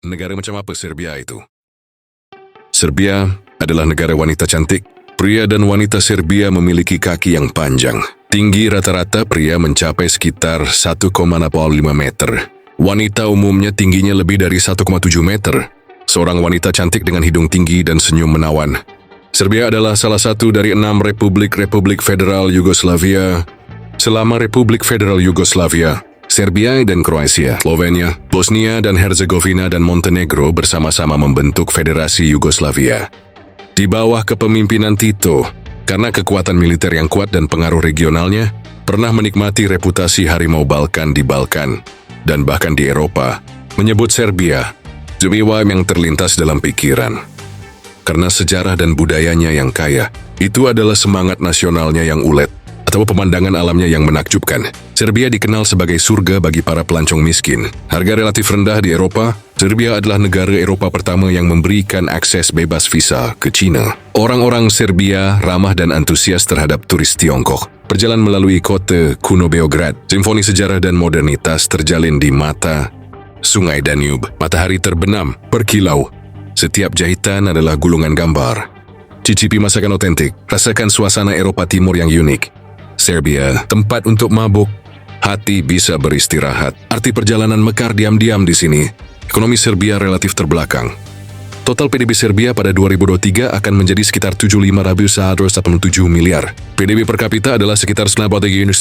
Negara macam apa Serbia itu? Serbia adalah negara wanita cantik. Pria dan wanita Serbia memiliki kaki yang panjang. Tinggi rata-rata pria mencapai sekitar 1,65 meter. Wanita umumnya tingginya lebih dari 1,7 meter. Seorang wanita cantik dengan hidung tinggi dan senyum menawan. Serbia adalah salah satu dari 6 Republik Federal Yugoslavia. Selama Republik Federal Yugoslavia, Serbia dan Kroasia, Slovenia, Bosnia dan Herzegovina dan Montenegro bersama-sama membentuk Federasi Yugoslavia. Di bawah kepemimpinan Tito, karena kekuatan militer yang kuat dan pengaruh regionalnya, pernah menikmati reputasi harimau Balkan di Balkan, dan bahkan di Eropa, menyebut Serbia, Zemiwa yang terlintas dalam pikiran. Karena sejarah dan budayanya yang kaya, itu adalah semangat nasionalnya yang ulet, atau pemandangan alamnya yang menakjubkan. Serbia dikenal sebagai surga bagi para pelancong miskin. Harga relatif rendah di Eropa, Serbia adalah negara Eropa pertama yang memberikan akses bebas visa ke China. Orang-orang Serbia ramah dan antusias terhadap turis Tiongkok. Berjalan melalui kota kuno Beograd, simfoni sejarah dan modernitas terjalin di mata Sungai Danube. Matahari terbenam, berkilau. Setiap jahitan adalah gulungan gambar. Cicipi masakan otentik, rasakan suasana Eropa Timur yang unik. Serbia, tempat untuk mabuk, hati bisa beristirahat. Arti perjalanan mekar diam-diam di sini. Ekonomi Serbia relatif terbelakang. Total PDB Serbia pada 2023 akan menjadi sekitar 75.187 miliar. PDB per kapita adalah sekitar 60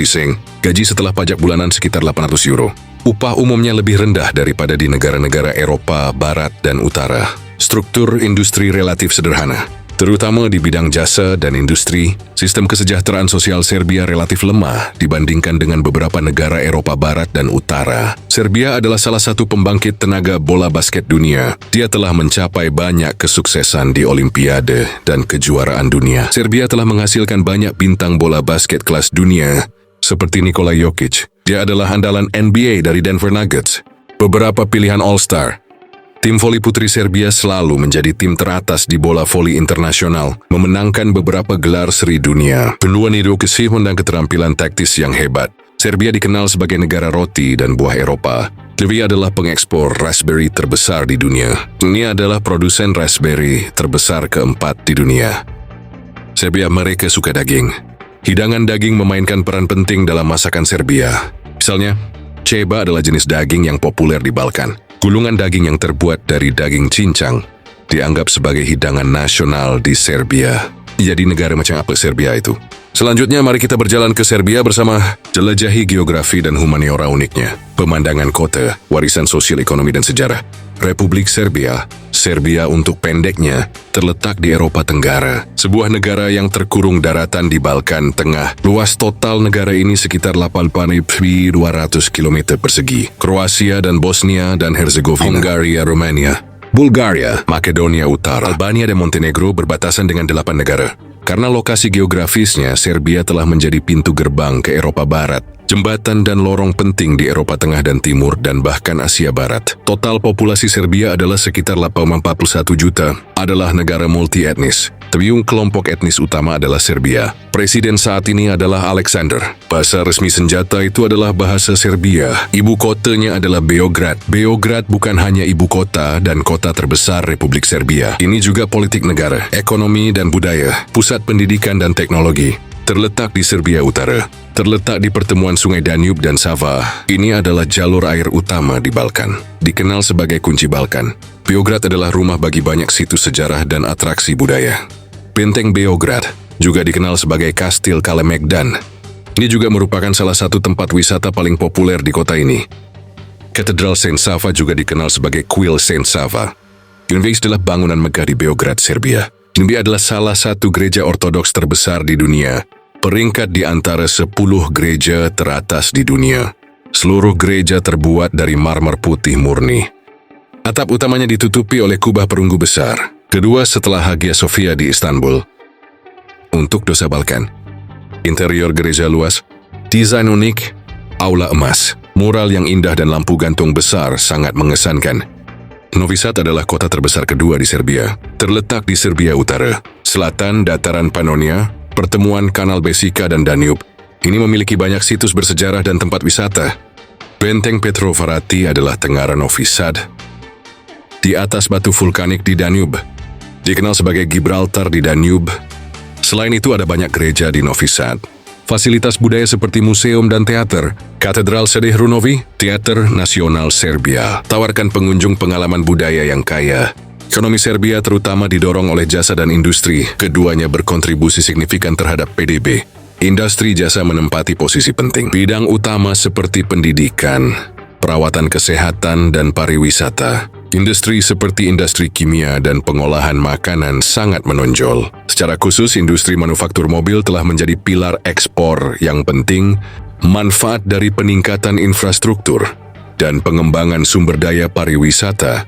sing. Gaji setelah pajak bulanan sekitar 800 euro. Upah umumnya lebih rendah daripada di negara-negara Eropa Barat dan Utara. Struktur industri relatif sederhana, terutama di bidang jasa dan industri. Sistem kesejahteraan sosial Serbia relatif lemah dibandingkan dengan beberapa negara Eropa Barat dan Utara. Serbia adalah salah satu pembangkit tenaga bola basket dunia. Dia telah mencapai banyak kesuksesan di Olimpiade dan kejuaraan dunia. Serbia telah menghasilkan banyak bintang bola basket kelas dunia, seperti Nikola Jokic. Dia adalah andalan NBA dari Denver Nuggets. Beberapa pilihan All-Star. Tim voli putri Serbia selalu menjadi tim teratas di bola voli internasional, memenangkan beberapa gelar seri dunia. Penuh kesibukan dan keterampilan taktis yang hebat. Serbia dikenal sebagai negara roti dan buah Eropa. Serbia adalah pengekspor raspberry terbesar di dunia. Ini adalah produsen raspberry terbesar keempat di dunia. Serbia mereka suka daging. Hidangan daging memainkan peran penting dalam masakan Serbia. Misalnya, ceba adalah jenis daging yang populer di Balkan. Gulungan daging yang terbuat dari daging cincang dianggap sebagai hidangan nasional di Serbia. Jadi negara macam apa Serbia itu? Selanjutnya mari kita berjalan ke Serbia bersama jelajahi geografi dan humaniora uniknya. Pemandangan kota, warisan sosial ekonomi dan sejarah. Republik Serbia, Serbia untuk pendeknya, terletak di Eropa Tenggara. Sebuah negara yang terkurung daratan di Balkan Tengah. Luas total negara ini sekitar 8.200 km persegi. Kroasia dan Bosnia dan Herzegovina, Hungaria, Romania, Bulgaria, Makedonia Utara, Albania dan Montenegro berbatasan dengan 8 negara. Karena lokasi geografisnya, Serbia telah menjadi pintu gerbang ke Eropa Barat, jembatan dan lorong penting di Eropa Tengah dan Timur dan bahkan Asia Barat. Total populasi Serbia adalah sekitar 841 juta, adalah negara multi-etnis. Tapi kelompok etnis utama adalah Serbia. Presiden saat ini adalah Alexander. Bahasa resmi senjata itu adalah bahasa Serbia. Ibu kotanya adalah Beograd. Beograd bukan hanya ibu kota dan kota terbesar Republik Serbia. Ini juga politik negara, ekonomi dan budaya, pusat pendidikan dan teknologi. Terletak di Serbia Utara. Terletak di pertemuan Sungai Danube dan Sava. Ini adalah jalur air utama di Balkan. Dikenal sebagai kunci Balkan. Beograd adalah rumah bagi banyak situs sejarah dan atraksi budaya. Benteng Beograd juga dikenal sebagai Kastil Kalemegdan. Ini juga merupakan salah satu tempat wisata paling populer di kota ini. Katedral Saint Sava juga dikenal sebagai Kuil Saint Sava. Ini adalah bangunan megah di Beograd, Serbia. Ini adalah salah satu gereja ortodoks terbesar di dunia. Peringkat di antara 10 gereja teratas di dunia. Seluruh gereja terbuat dari marmer putih murni. Atap utamanya ditutupi oleh kubah perunggu besar. Kedua setelah Hagia Sophia di Istanbul. Untuk dosa Balkan. Interior gereja luas, desain unik, aula emas, mural yang indah dan lampu gantung besar sangat mengesankan. Novi Sad adalah kota terbesar kedua di Serbia. Terletak di Serbia Utara, selatan dataran Pannonia, pertemuan Kanal Besika dan Danube. Ini memiliki banyak situs bersejarah dan tempat wisata. Benteng Petrovaradin adalah Tenggara Novi Sad. di atas batu vulkanik di Danube, dikenal sebagai Gibraltar di Danube. Selain itu ada banyak gereja di Novi Sad. Fasilitas budaya seperti museum dan teater, Katedral Svetih Runovi, Teater Nasional Serbia, tawarkan pengunjung pengalaman budaya yang kaya. Ekonomi Serbia terutama didorong oleh jasa dan industri, keduanya berkontribusi signifikan terhadap PDB. Industri jasa menempati posisi penting. Bidang utama seperti pendidikan, perawatan kesehatan, dan pariwisata. Industri seperti industri kimia dan pengolahan makanan sangat menonjol. Secara khusus, industri manufaktur mobil telah menjadi pilar ekspor yang penting. Manfaat dari peningkatan infrastruktur dan pengembangan sumber daya pariwisata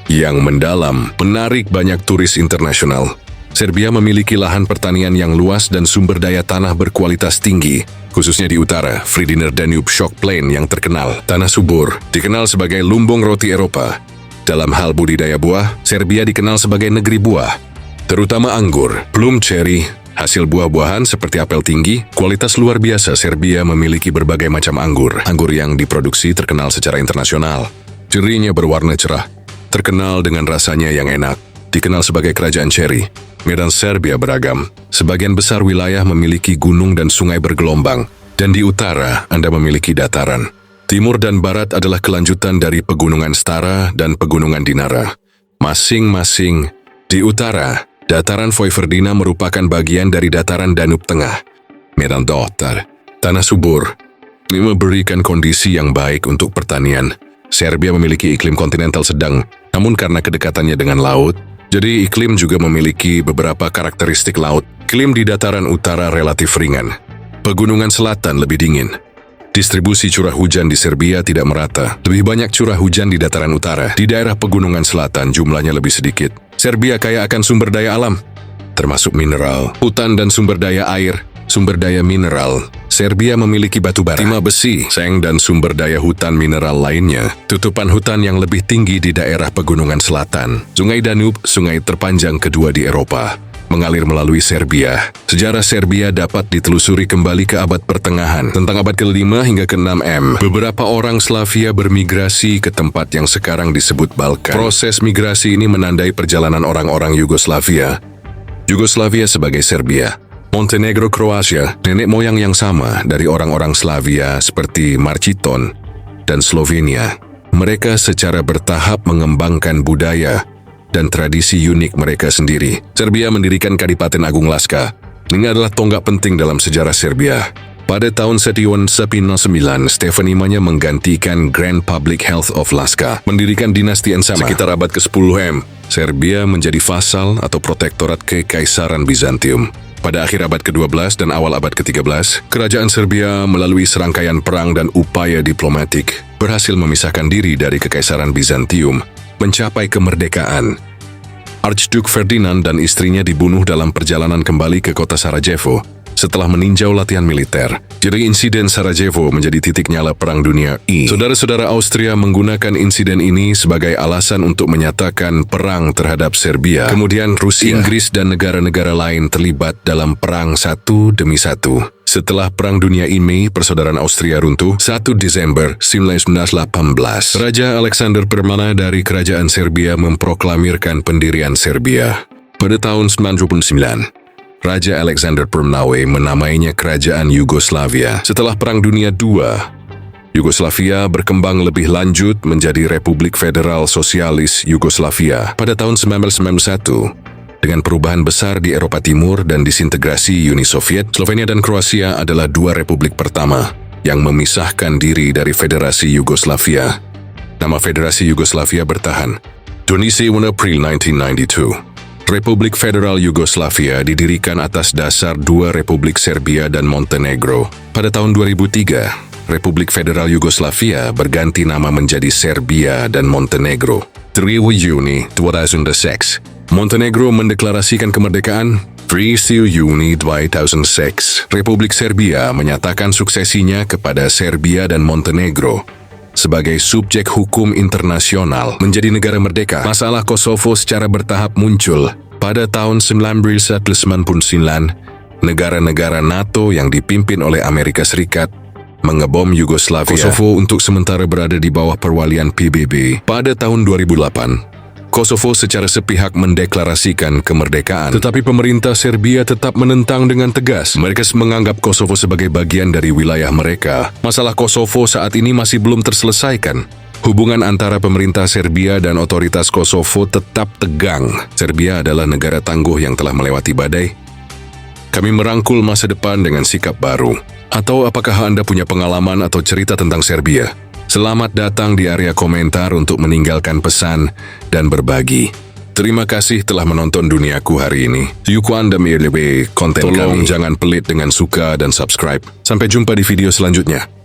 yang mendalam menarik banyak turis internasional. Serbia memiliki lahan pertanian yang luas dan sumber daya tanah berkualitas tinggi, khususnya di utara. Friediner Danube Shock Plain yang terkenal, tanah subur, dikenal sebagai lumbung roti Eropa. Dalam hal budidaya buah, Serbia dikenal sebagai negeri buah, terutama anggur, plum cherry, hasil buah-buahan seperti apel tinggi. Kualitas luar biasa. Serbia memiliki berbagai macam anggur. Anggur yang diproduksi terkenal secara internasional. Cirinya berwarna cerah, terkenal dengan rasanya yang enak, dikenal sebagai kerajaan cherry. Medan Serbia beragam. Sebagian besar wilayah memiliki gunung dan sungai bergelombang, dan di utara Anda memiliki dataran. Timur dan barat adalah kelanjutan dari pegunungan Stara dan pegunungan Dinara. Masing-masing di utara, dataran Vojvodina merupakan bagian dari dataran Danube Tengah. Medan datar, tanah subur. Ini memberikan kondisi yang baik untuk pertanian. Serbia memiliki iklim kontinental sedang, namun karena kedekatannya dengan laut, jadi iklim juga memiliki beberapa karakteristik laut. Iklim di dataran utara relatif ringan. Pegunungan selatan lebih dingin. Distribusi curah hujan di Serbia tidak merata. Lebih banyak curah hujan di dataran utara. Di daerah pegunungan selatan jumlahnya lebih sedikit. Serbia kaya akan sumber daya alam, termasuk mineral, hutan dan sumber daya air. Sumber daya mineral. Serbia memiliki batu bara, timah besi, seng dan sumber daya hutan mineral lainnya. Tutupan hutan yang lebih tinggi di daerah pegunungan selatan. Sungai Danube, sungai terpanjang kedua di Eropa, mengalir melalui Serbia. Sejarah Serbia dapat ditelusuri kembali ke abad pertengahan, tentang abad ke-5 hingga ke-6 M. Beberapa orang Slavia bermigrasi ke tempat yang sekarang disebut Balkan. Proses migrasi ini menandai perjalanan orang-orang Yugoslavia. Yugoslavia sebagai Serbia. Montenegro, Kroasia, nenek moyang yang sama dari orang-orang Slavia seperti Marciton dan Slovenia. Mereka secara bertahap mengembangkan budaya dan tradisi unik mereka sendiri. Serbia mendirikan Kadipaten Agung Laska. Ini adalah tonggak penting dalam sejarah Serbia. Pada tahun 1999, Stefan Nemanja menggantikan Grand Public Health of Laska, mendirikan dinasti yang sama. Sekitar abad ke-10 M, Serbia menjadi vasal atau protektorat Kekaisaran Bizantium. Pada akhir abad ke-12 dan awal abad ke-13, kerajaan Serbia melalui serangkaian perang dan upaya diplomatik berhasil memisahkan diri dari Kekaisaran Bizantium, mencapai kemerdekaan. Archduke Ferdinand dan istrinya dibunuh dalam perjalanan kembali ke kota Sarajevo setelah meninjau latihan militer. Jadi insiden Sarajevo menjadi titik nyala Perang Dunia I. Saudara-saudara Austria menggunakan insiden ini sebagai alasan untuk menyatakan perang terhadap Serbia. Kemudian Rusia, Inggris dan negara-negara lain terlibat dalam perang satu demi satu. Setelah Perang Dunia I, persaudaraan Austria runtuh 1 Desember 1918. Raja Alexander Permana dari Kerajaan Serbia memproklamirkan pendirian Serbia. Pada tahun 1999, Raja Alexander Permnawe menamainya Kerajaan Yugoslavia. Setelah Perang Dunia II, Yugoslavia berkembang lebih lanjut menjadi Republik Federal Sosialis Yugoslavia. Pada tahun 1991, dengan perubahan besar di Eropa Timur dan disintegrasi Uni Soviet, Slovenia dan Kroasia adalah dua republik pertama yang memisahkan diri dari Federasi Yugoslavia. Nama Federasi Yugoslavia bertahan. 21 April 1992. Republik Federal Yugoslavia didirikan atas dasar dua Republik Serbia dan Montenegro. Pada tahun 2003, Republik Federal Yugoslavia berganti nama menjadi Serbia dan Montenegro. 3 Juni 2006, Montenegro mendeklarasikan kemerdekaan. 3 Juni 2006, Republik Serbia menyatakan suksesinya kepada Serbia dan Montenegro sebagai subjek hukum internasional menjadi negara merdeka. Masalah Kosovo secara bertahap muncul. Pada tahun 1999, negara-negara NATO yang dipimpin oleh Amerika Serikat mengebom Yugoslavia. Kosovo untuk sementara berada di bawah perwalian PBB. Pada tahun 2008, Kosovo secara sepihak mendeklarasikan kemerdekaan. Tetapi pemerintah Serbia tetap menentang dengan tegas. Mereka menganggap Kosovo sebagai bagian dari wilayah mereka. Masalah Kosovo saat ini masih belum terselesaikan. Hubungan antara pemerintah Serbia dan otoritas Kosovo tetap tegang. Serbia adalah negara tangguh yang telah melewati badai. Kami merangkul masa depan dengan sikap baru. Atau apakah Anda punya pengalaman atau cerita tentang Serbia? Selamat datang di area komentar untuk meninggalkan pesan dan berbagi. Terima kasih telah menonton Duniaku hari ini. Yuku Anda lebih konten kami. Tolong jangan pelit dengan suka dan subscribe. Sampai jumpa di video selanjutnya.